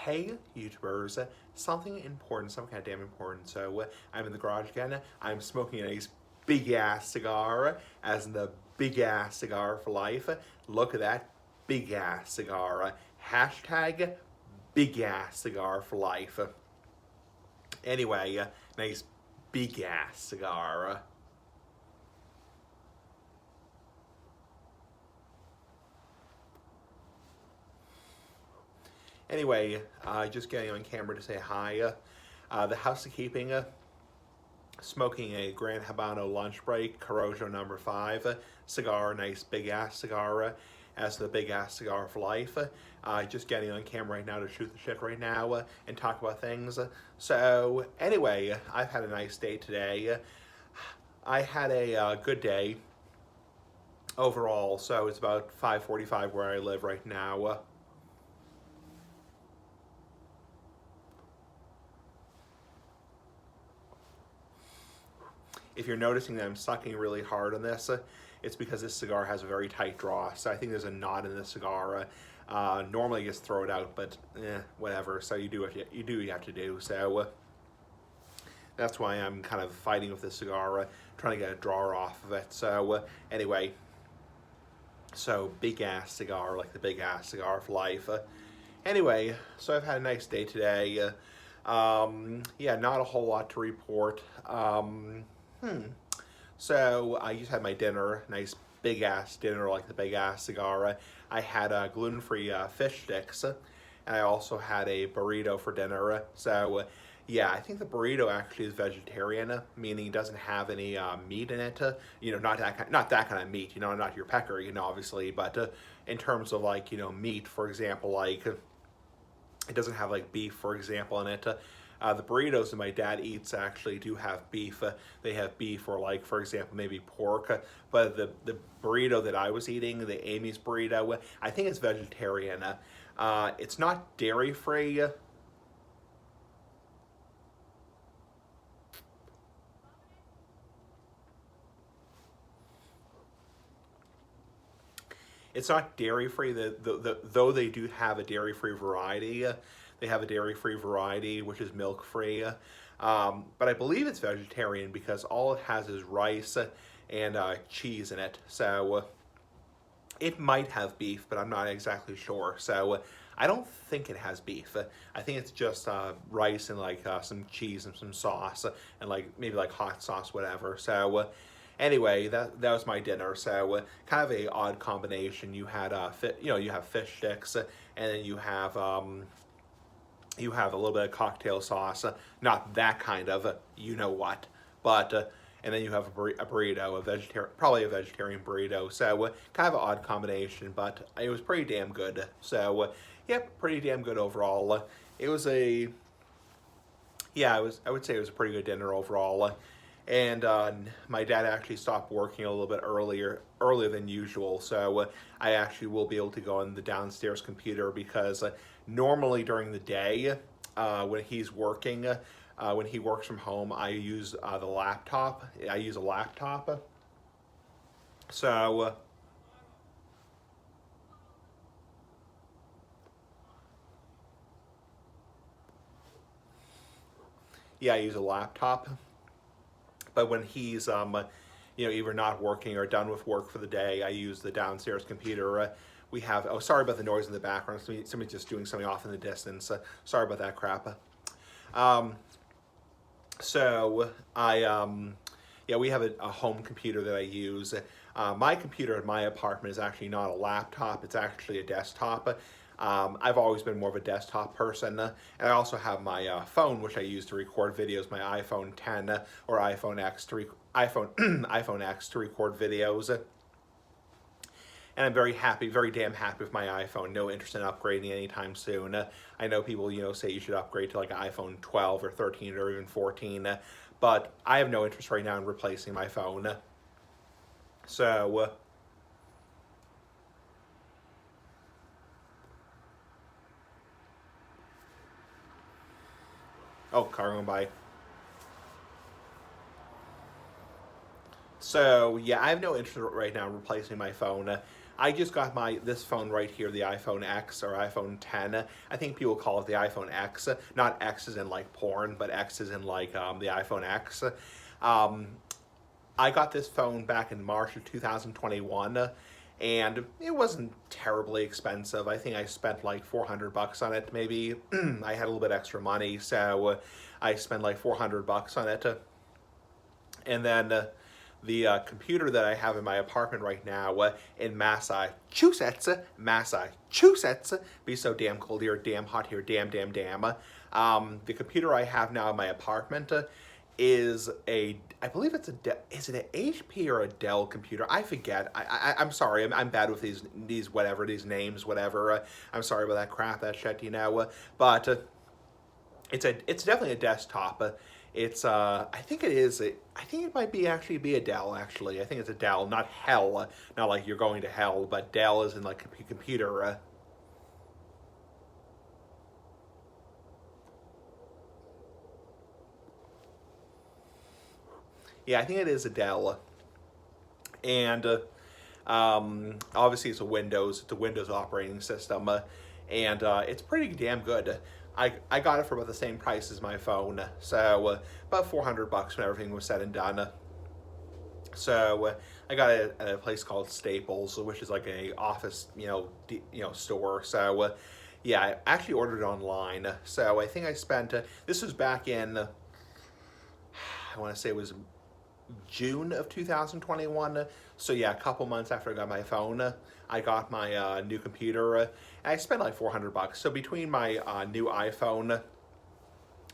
Hey YouTubers, something important, something kind of damn important. So I'm in the garage again. I'm smoking a nice big ass cigar, as in the big ass cigar for life. Look at that big ass cigar. Hashtag big ass cigar for life. Anyway, nice big ass cigar. Anyway, just getting on camera to say hi. The housekeeping, smoking a Grand Habano lunch break, Corojo number 5, cigar, nice big ass cigar, as the big ass cigar for life. Just getting on camera right now to shoot the shit right now and talk about things. So anyway, I've had a nice day today. I had a good day overall, so it's about 5:45 where I live right now. If you're noticing that I'm sucking really hard on this, it's because this cigar has a very tight draw. So I think there's a knot in the cigar. Normally you just throw it out, but whatever. So you do what you have to do. So that's why I'm kind of fighting with this cigar, trying to get a draw off of it. So anyway, so big ass cigar, like the big ass cigar for life. Anyway, so I've had a nice day today. Yeah, not a whole lot to report. So I just had my dinner, nice big ass dinner, like the big ass cigar. I had gluten-free fish sticks, and I also had a burrito for dinner. So yeah, I think the burrito actually is vegetarian, meaning it doesn't have any meat in it. You know, not that kind of meat. You know, not your pecker. You know, obviously, but in terms of like meat, for example, like it doesn't have like beef, for example, in it. The burritos that my dad eats actually do have beef. They have beef or like, for example, maybe pork. But the burrito that I was eating, the Amy's burrito, I think it's vegetarian. It's not dairy free. It's not dairy free. Though they do have a dairy free variety. They have a dairy free variety which is milk free. But I believe it's vegetarian because all it has is rice and cheese in it. So it might have beef, but I'm not exactly sure. So I don't think it has beef. I think it's just rice and like some cheese and some sauce and like maybe like hot sauce, whatever. So anyway, that was my dinner. So kind of a odd combination. You had you have fish sticks, and then you have a little bit of cocktail sauce. Not that kind of you know what, but. And then you have a burrito, probably a vegetarian burrito. So kind of an odd combination, but it was pretty damn good. So yep, pretty damn good overall. It was I would say it was a pretty good dinner overall. And my dad actually stopped working a little bit earlier than usual. So I actually will be able to go on the downstairs computer because normally during the day when he's working, when he works from home, I use the laptop. I use a laptop. So yeah, I use a laptop. But when he's either not working or done with work for the day, I use the downstairs computer. We have, oh, sorry about the noise in the background. Somebody's just doing something off in the distance. Sorry about that crap. So yeah, we have a home computer that I use. My computer in my apartment is actually not a laptop, it's actually a desktop. I've always been more of a desktop person, and I also have my phone, which I use to record videos, my iPhone 10 or iPhone X iPhone X to record videos. And I'm very happy, very damn happy with my iPhone. No interest in upgrading anytime soon. I know people, say you should upgrade to like an iPhone 12 or 13 or even 14, but I have no interest right now in replacing my phone. So, oh, car going by. So yeah, I have no interest right now in replacing my phone. I just got this phone right here, the iPhone X or iPhone 10. I think people call it the iPhone X, not X as in like porn, but X as in like the iPhone X. Um, I got this phone back in March of 2021, and it wasn't terribly expensive. I think I spent like $400 on it, maybe. I had a little bit extra money, so I spent like $400 on it. And then the computer that I have in my apartment right now in Massachusetts, be so damn cold here, damn hot here, damn. The computer I have now in my apartment is I believe it's is it an HP or a Dell computer? I forget. I'm sorry. I'm bad with these names, whatever. I'm sorry about that crap, that shit, But it's definitely a desktop. It's I think it is. I think it might be a Dell actually. I think it's a Dell, not hell, not like you're going to hell, but Dell is in like a computer. Yeah, I think it is a Dell, and obviously it's a Windows operating system, and it's pretty damn good. I got it for about the same price as my phone, so about $400 when everything was said and done. So I got it at a place called Staples, which is like a office, store. So yeah, I actually ordered it online. So I think I spent this was back in I want to say it was June of 2021. So yeah, a couple months after I got my phone, I got my new computer. And I spent like $400. So between my new iPhone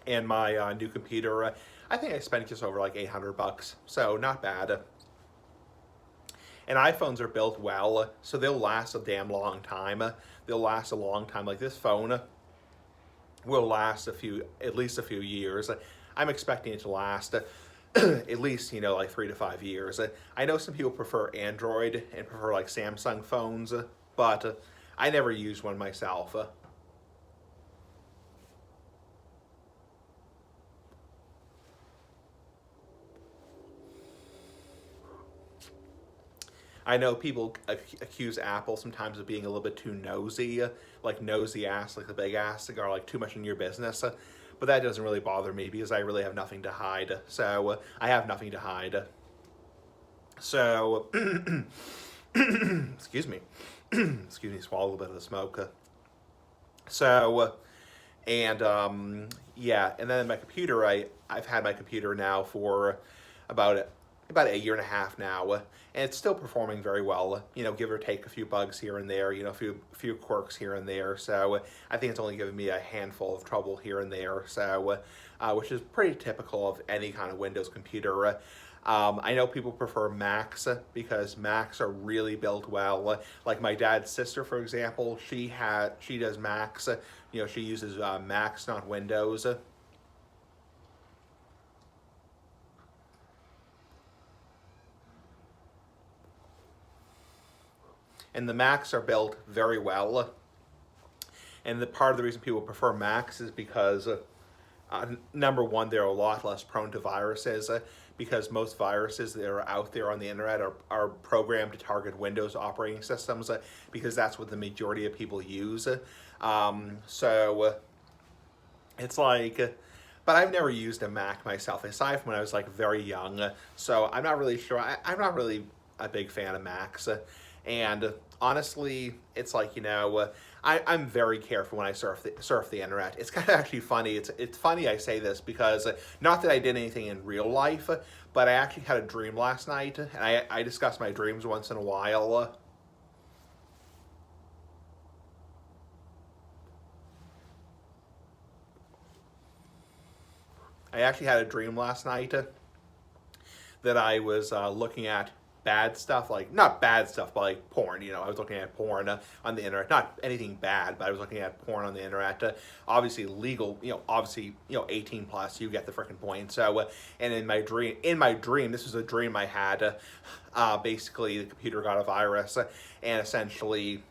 and my new computer, I think I spent just over like $800. So not bad. And iPhones are built well, so they'll last a damn long time. They'll last a long time. Like this phone will last at least a few years. I'm expecting it to last at least, like 3 to 5 years. I know some people prefer Android and prefer like Samsung phones, but I never used one myself. I know people accuse Apple sometimes of being a little bit too nosy, like nosy ass, like the big ass, or like too much in your business. But that doesn't really bother me because I really have nothing to hide. So I have nothing to hide. So, excuse me, swallow a little bit of the smoke. So, and yeah, and then my computer, I've had my computer now for about a year and a half now, and it's still performing very well. Give or take a few bugs here and there, a few quirks here and there. So I think it's only given me a handful of trouble here and there. So which is pretty typical of any kind of Windows computer. I know people prefer Macs because Macs are really built well. Like my dad's sister, for example, she does Macs. She uses Macs, not Windows. And the Macs are built very well. And part of the reason people prefer Macs is because, number one, they're a lot less prone to viruses. Because most viruses that are out there on the internet are programmed to target Windows operating systems, because that's what the majority of people use. So it's like, but I've never used a Mac myself, aside from when I was like very young. So I'm not really sure. I'm not really a big fan of Macs. And honestly, it's like, I'm very careful when I surf the internet. It's kind of actually funny. It's funny I say this because not that I did anything in real life, but I actually had a dream last night, and I discuss my dreams once in a while. I actually had a dream last night that I was looking at bad stuff, like not bad stuff, but like porn. I was looking at porn on the internet. Not anything bad, but I was looking at porn on the internet. Obviously legal. Obviously 18 plus. You get the freaking point. So, and in my dream, this was a dream I had. Basically, the computer got a virus, and essentially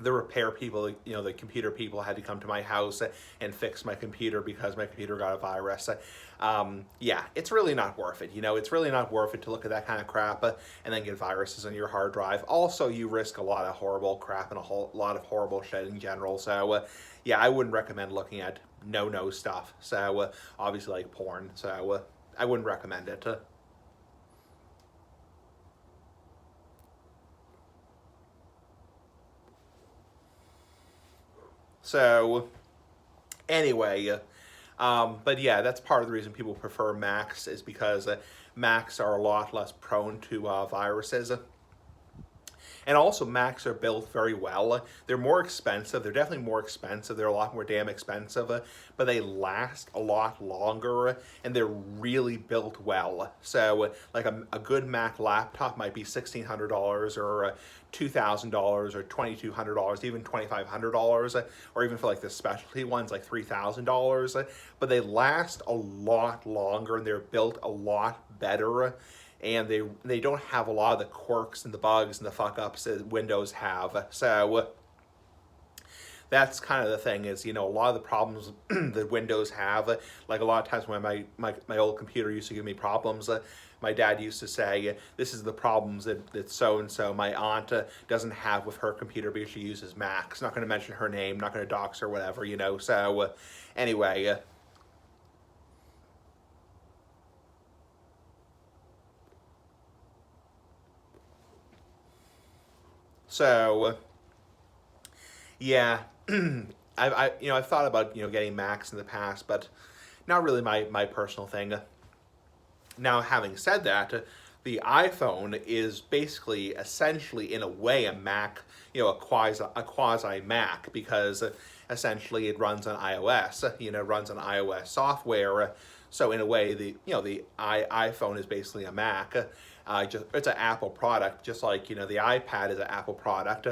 the repair people, the computer people had to come to my house and fix my computer because my computer got a virus. Yeah, it's really not worth it. It's really not worth it to look at that kind of crap and then get viruses on your hard drive. Also, you risk a lot of horrible crap and a whole lot of horrible shit in general. So, yeah, I wouldn't recommend looking at no stuff. So, obviously, like porn. So, I wouldn't recommend it. So, anyway, but yeah, that's part of the reason people prefer Macs is because Macs are a lot less prone to viruses. And also, Macs are built very well. They're more expensive. They're definitely more expensive. They're a lot more damn expensive, but they last a lot longer, and they're really built well. So, like a good Mac laptop might be $1,600 or $2,000 or $2,200, even $2,500, or even for like the specialty ones, like $3,000. But they last a lot longer, and they're built a lot better, and they don't have a lot of the quirks and the bugs and the fuck ups that Windows have. So that's kind of the thing is, a lot of the problems that Windows have, like a lot of times when my old computer used to give me problems, my dad used to say, this is the problems that so-and-so, my aunt, doesn't have with her computer because she uses Macs. Not going to mention her name, not going to dox her, whatever, So anyway, so yeah, I've thought about getting Macs in the past, but not really my personal thing. Now, having said that, the iPhone is basically essentially in a way a Mac, a quasi Mac, because essentially it runs on iOS. Runs on iOS software. So in a way, the iPhone is basically a Mac. It's an Apple product, just like the iPad is an Apple product.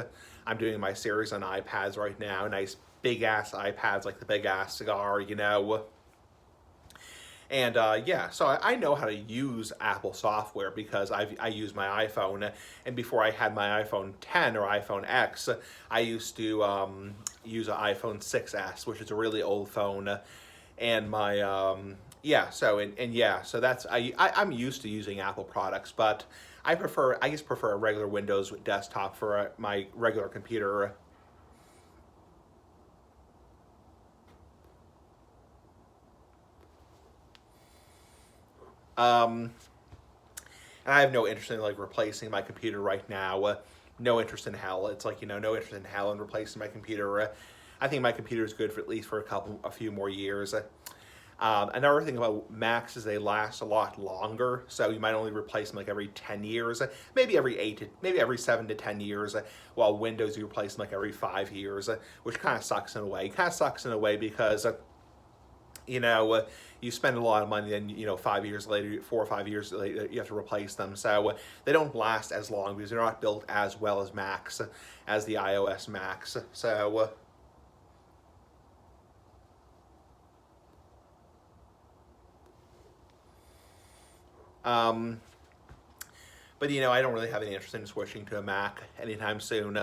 I'm doing my series on iPads right now. Nice big ass iPads, like the big ass cigar. And yeah, so I know how to use Apple software because I use my iPhone. And before I had my iPhone 10 or iPhone X, I used to use an iPhone 6S, which is a really old phone. And my yeah, so and yeah, so that's I'm used to using Apple products, but I just prefer a regular Windows desktop for my regular computer. Um, and I have no interest in like replacing my computer right now. No interest in hell. It's like no interest in hell in replacing my computer. I think my computer is good for at least for a few more years. Another thing about Macs is they last a lot longer, so you might only replace them like every 10 years, maybe maybe every 7 to 10 years, while Windows you replace them like every 5 years, which kind of sucks in a way. It kind of sucks in a way because you spend a lot of money, and 5 years later, 4 or 5 years later, you have to replace them. So they don't last as long because they're not built as well as Macs, as the iOS Macs. So. Um, but I don't really have any interest in switching to a Mac anytime soon.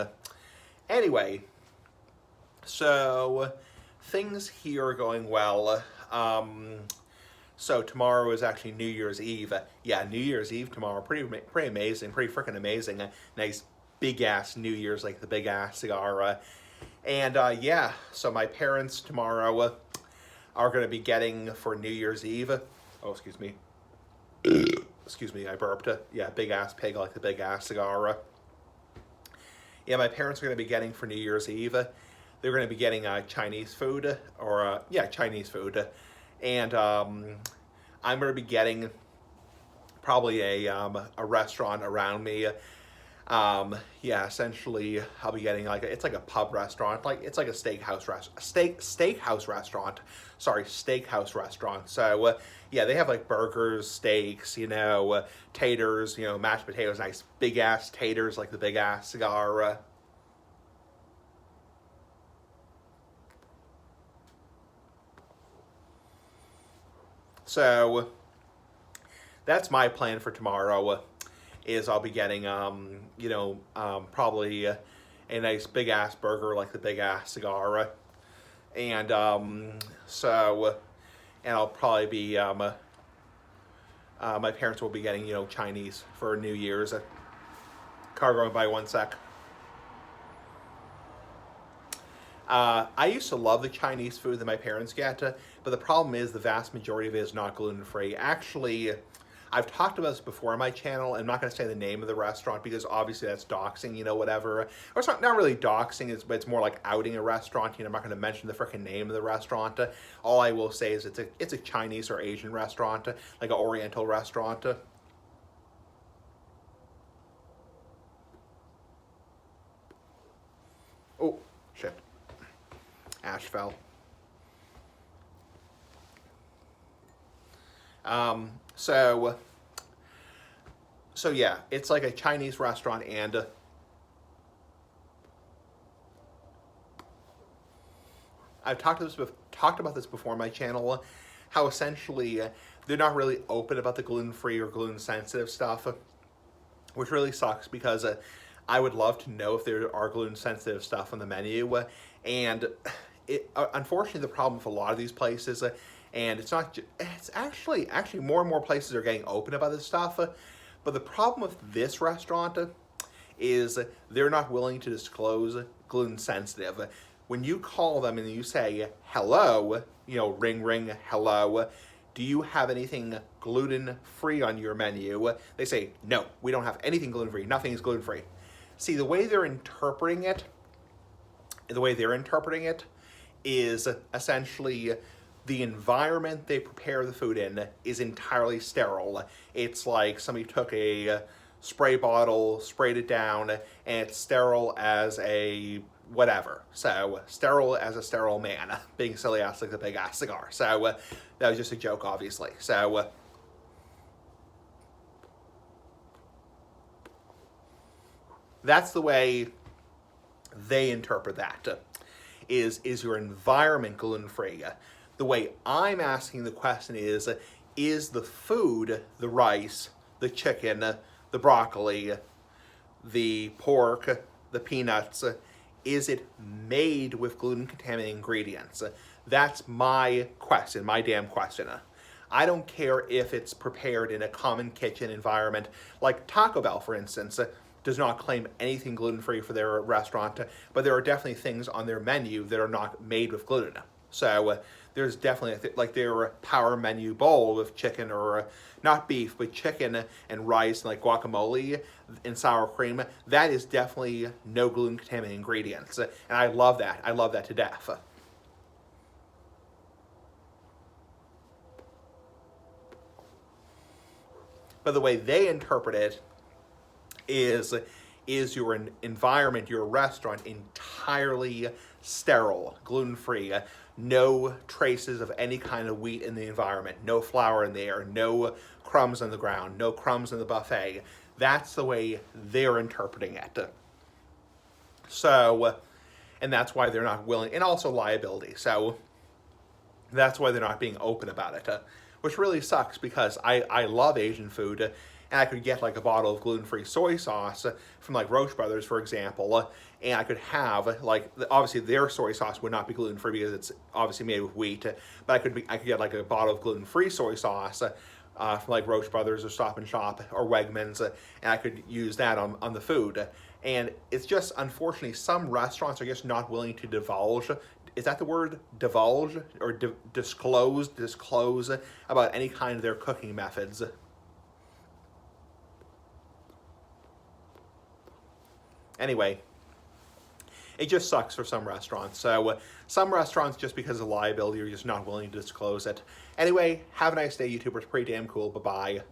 Anyway, so things here are going well. So tomorrow is actually New Year's Eve. Yeah, New Year's Eve tomorrow. Pretty amazing. Pretty freaking amazing. Nice big ass New Year's, like the big ass cigar. And yeah, so my parents tomorrow are going to be getting for New Year's Eve. Oh, excuse me. Excuse me, I burped. Yeah, big ass pig, like the big ass cigar. Yeah, my parents are going to be getting for New Year's Eve. They're going to be getting Chinese food, or yeah, Chinese food, and I'm going to be getting probably a restaurant around me. Yeah, essentially, I'll be getting it's like a pub restaurant, like it's like a steakhouse restaurant. Sorry, steakhouse restaurant. So yeah, they have like burgers, steaks, taters, mashed potatoes, nice big ass taters, like the big ass cigar. So that's my plan for tomorrow. Is I'll be getting probably a nice big ass burger like the big ass cigar, and and I'll probably be my parents will be getting Chinese for New Year's. Car going by 1 sec. I used to love the Chinese food that my parents get, but the problem is the vast majority of it is not gluten-free. Actually, I've talked about this before on my channel. I'm not going to say the name of the restaurant because obviously that's doxing, whatever. Or it's not really doxing, but it's more like outing a restaurant. I'm not going to mention the freaking name of the restaurant. All I will say is it's a Chinese or Asian restaurant, like an Oriental restaurant. Oh, shit. Ash fell. So yeah, it's like a Chinese restaurant, and I've talked about this before on my channel, how essentially they're not really open about the gluten-free or gluten-sensitive stuff, which really sucks because I would love to know if there are gluten-sensitive stuff on the menu, and unfortunately the problem with a lot of these places, and it's actually more and more places are getting open about this stuff, but the problem with this restaurant is they're not willing to disclose gluten-sensitive. When you call them and you say, hello, ring, ring, hello, do you have anything gluten-free on your menu? They say, no, we don't have anything gluten-free. Nothing is gluten-free. See, the way they're interpreting it is essentially the environment they prepare the food in is entirely sterile. It's like somebody took a spray bottle, sprayed it down, and it's sterile as a whatever. So, sterile as a sterile man, being silly ass like the big ass cigar. So, that was just a joke, obviously. So, that's the way they interpret that. Is your environment gluten-free? The way I'm asking the question is the food, the rice, the chicken, the broccoli, the pork, the peanuts, is it made with gluten-contaminated ingredients? That's my question, my damn question. I don't care if it's prepared in a common kitchen environment, like Taco Bell, for instance, does not claim anything gluten-free for their restaurant, but there are definitely things on their menu that are not made with gluten. So there's definitely, like their power menu bowl with chicken, or not beef, but chicken and rice, and like guacamole and sour cream, that is definitely no gluten-contaminated ingredients. And I love that. I love that to death. But the way they interpret it is your environment, your restaurant, entirely sterile, gluten-free, no traces of any kind of wheat in the environment, no flour in there, no crumbs on the ground, no crumbs in the buffet. That's the way they're interpreting it. So, and that's why they're not willing, and also liability. So, that's why they're not being open about it, which really sucks because I love Asian food, and I could get like a bottle of gluten-free soy sauce from like Roche Brothers, for example, and I could have like, obviously their soy sauce would not be gluten-free because it's obviously made with wheat, but I could get like a bottle of gluten-free soy sauce from like Roche Brothers or Stop and Shop or Wegmans, and I could use that on the food. And it's just, unfortunately, some restaurants are just not willing to divulge. Is that the word? Divulge? Or disclose about any kind of their cooking methods. Anyway, it just sucks for some restaurants. So some restaurants, just because of liability, are just not willing to disclose it. Anyway, have a nice day, YouTubers. Pretty damn cool. Bye-bye.